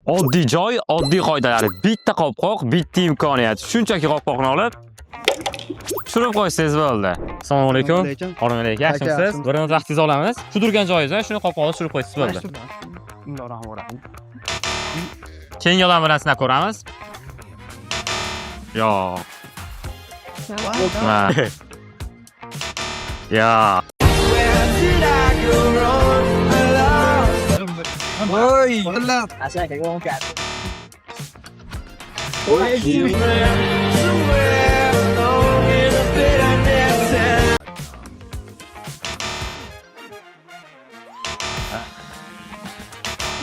Oddiy joy, oddiy qoidalar. Bitta qopqoq, bitta imkoniyat. Shunchaki qopqoqni olib tushirib qo'ysangiz bo'ldi. Assalomu alaykum. Assalomu alaykum. Yaxshimisiz? Bir minut vaqtingizni olamiz. Shu turgan joyingizdan shuni qopqoqni tushirib qo'ysangiz bo'ldi. Bismillahirrohmanirrohim. Keyingi odam bilan sinab ko'ramiz. Yo'q. Ya. Oi,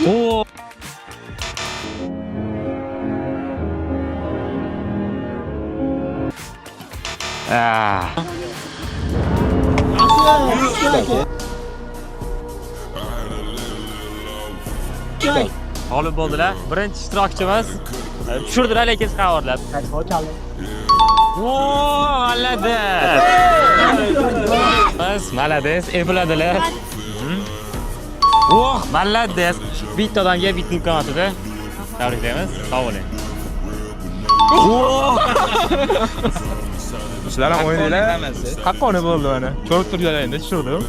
Oo. Ah. G'olib bo'ldilar. Birinchi ishtirokchimiz tushirdilar lekin chiqaverdilar. Vooo, malades. Malades, epladilar. Oh, malades. Bitta odamga bitta imkoniyatida. Tabriklaymiz. Sog' bo'ling. Sizlar ham o'ynanglar. Haqqoni bo'ldi mana. Ko'rib turganlar endi tushirdim.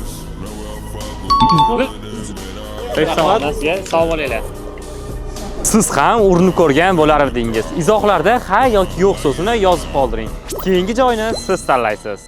Sog' bo'linglar. Siz ham urinib ko'rgan bo'lardingiz. Izohlarda ha yoki yo'q so'zini yozib qoldiring. Keyingi joyni siz tanlaysiz.